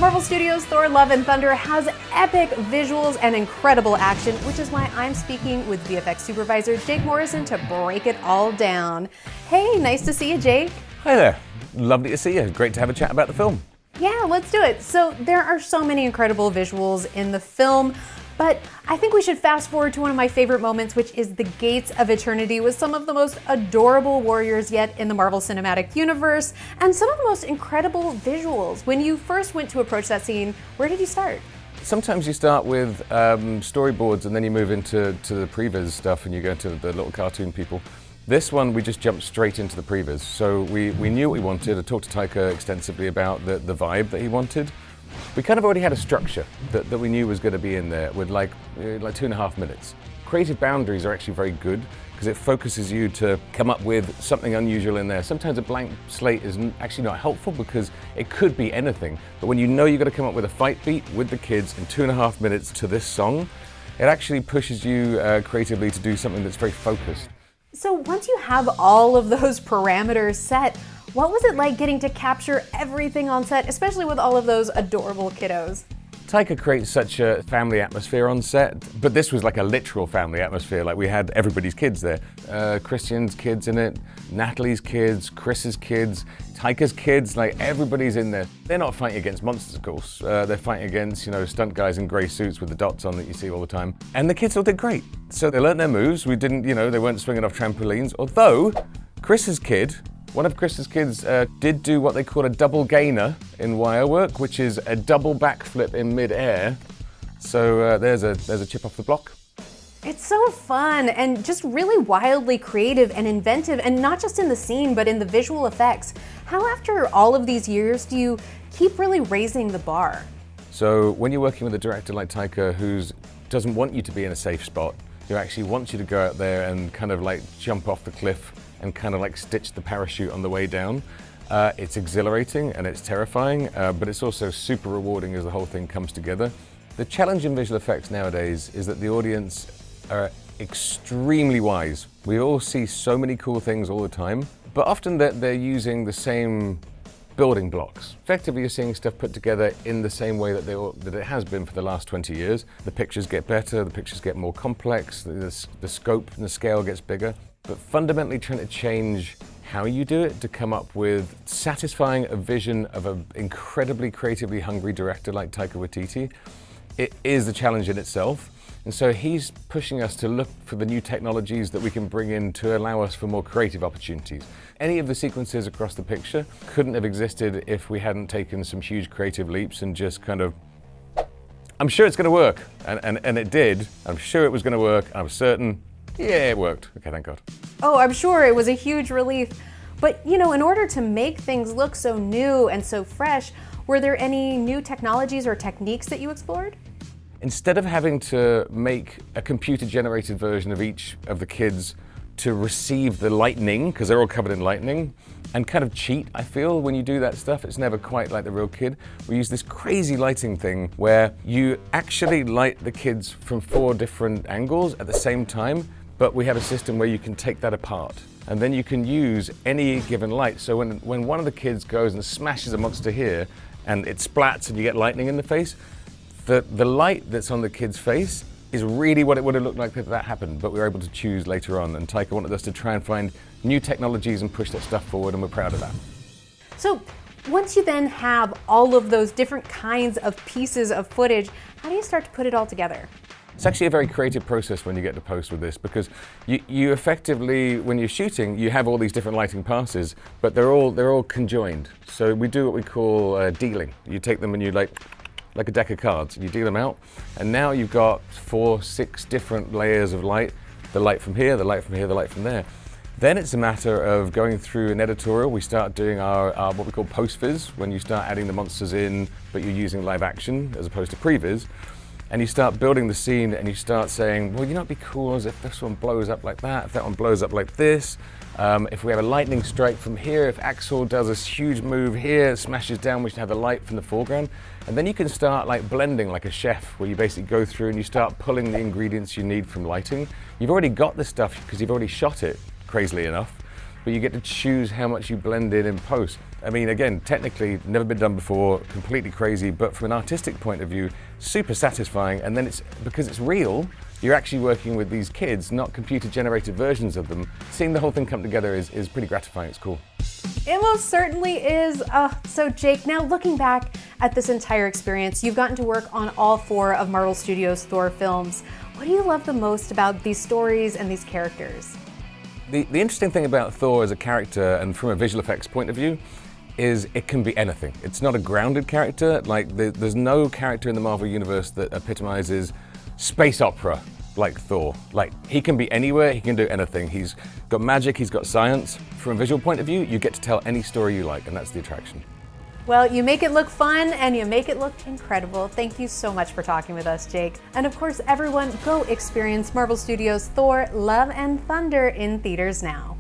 Marvel Studios' Thor: Love and Thunder has epic visuals and incredible action, which is why I'm speaking with VFX supervisor Jake Morrison to break it all down. Hey, nice to see you, Jake. Hi there. Lovely to see you. Great to have a chat about the film. Yeah, let's do it. So there are so many incredible visuals in the film, but I think we should fast forward to one of my favorite moments, which is the Gates of Eternity with some of the most adorable warriors yet in the Marvel Cinematic Universe, and some of the most incredible visuals. When you first went to approach that scene, where did you start? Sometimes you start with storyboards and then you move into the previs stuff and you go to the little cartoon people. This one, we just jumped straight into the previs. So we knew what we wanted. I talked to Taika extensively about the vibe that he wanted. We kind of already had a structure that we knew was going to be in there with like 2.5 minutes. Creative boundaries are actually very good because it focuses you to come up with something unusual in there. Sometimes a blank slate is actually not helpful because it could be anything. But when you know you've got to come up with a fight beat with the kids in 2.5 minutes to this song, it actually pushes you creatively to do something that's very focused. So once you have all of those parameters set, what was it like getting to capture everything on set, especially with all of those adorable kiddos? Taika creates such a family atmosphere on set, but this was like a literal family atmosphere. Like we had everybody's kids there. Christian's kids in it, Natalie's kids, Chris's kids, Taika's kids, like everybody's in there. They're not fighting against monsters, of course. They're fighting against, stunt guys in grey suits with the dots on that you see all the time. And the kids all did great. So they learned their moves. We didn't, they weren't swinging off trampolines. Although Chris's kid, one of Chris's kids did do what they call a double gainer in wire work, which is a double backflip in mid-air. So there's a chip off the block. It's so fun and just really wildly creative and inventive, and not just in the scene, but in the visual effects. How, after all of these years, do you keep really raising the bar? So when you're working with a director like Taika who doesn't want you to be in a safe spot, who actually wants you to go out there and kind of like jump off the cliff and kind of like stitch the parachute on the way down. It's exhilarating and it's terrifying, but it's also super rewarding as the whole thing comes together. The challenge in visual effects nowadays is that the audience are extremely wise. We all see so many cool things all the time, but often they're using the same building blocks. Effectively, you're seeing stuff put together in the same way that it has been for the last 20 years. The pictures get better, the pictures get more complex, the scope and the scale gets bigger. But fundamentally trying to change how you do it to come up with satisfying a vision of an incredibly creatively hungry director like Taika Waititi, it is a challenge in itself. And so he's pushing us to look for the new technologies that we can bring in to allow us for more creative opportunities. Any of the sequences across the picture couldn't have existed if we hadn't taken some huge creative leaps and just kind of, I'm sure it's going to work. And it did. I'm sure it was going to work. I was certain. Yeah, it worked. Okay, thank God. Oh, I'm sure it was a huge relief. But, in order to make things look so new and so fresh, were there any new technologies or techniques that you explored? Instead of having to make a computer-generated version of each of the kids to receive the lightning, because they're all covered in lightning, and kind of cheat, I feel, when you do that stuff. It's never quite like the real kid. We use this crazy lighting thing where you actually light the kids from 4 different angles at the same time, but we have a system where you can take that apart. And then you can use any given light. So when one of the kids goes and smashes a monster here, and it splats and you get lightning in the face, the light that's on the kid's face is really what it would have looked like if that happened, but we were able to choose later on. And Taika wanted us to try and find new technologies and push that stuff forward, and we're proud of that. So once you then have all of those different kinds of pieces of footage, how do you start to put it all together? It's actually a very creative process when you get to post with this, because you effectively, when you're shooting, you have all these different lighting passes, but they're all conjoined. So we do what we call dealing. You take them and you like a deck of cards, and you deal them out, and now you've got 4, 6 different layers of light. The light from here, the light from here, the light from there. Then it's a matter of going through an editorial. We start doing our what we call post-viz, when you start adding the monsters in, but you're using live action as opposed to pre-viz. And you start building the scene and you start saying, well, it'd be cool as if this one blows up like that, if that one blows up like this. If we have a lightning strike from here, if Axel does this huge move here, smashes down, we should have the light from the foreground. And then you can start like blending like a chef, where you basically go through and you start pulling the ingredients you need from lighting. You've already got the stuff because you've already shot it, crazily enough. but you get to choose how much you blend in post. I mean, again, technically, never been done before, completely crazy, but from an artistic point of view, super satisfying. And then it's, because it's real, you're actually working with these kids, not computer-generated versions of them. Seeing the whole thing come together is pretty gratifying, it's cool. It most certainly is. So Jake, now looking back at this entire experience, you've gotten to work on all 4 of Marvel Studios' Thor films. What do you love the most about these stories and these characters? The interesting thing about Thor as a character, and from a visual effects point of view, is it can be anything. It's not a grounded character. Like, there's no character in the Marvel Universe that epitomizes space opera like Thor. Like, he can be anywhere, he can do anything. He's got magic, he's got science. From a visual point of view, you get to tell any story you like, and that's the attraction. Well, you make it look fun and you make it look incredible. Thank you so much for talking with us, Jake. And of course, everyone, go experience Marvel Studios' Thor: Love and Thunder in theaters now.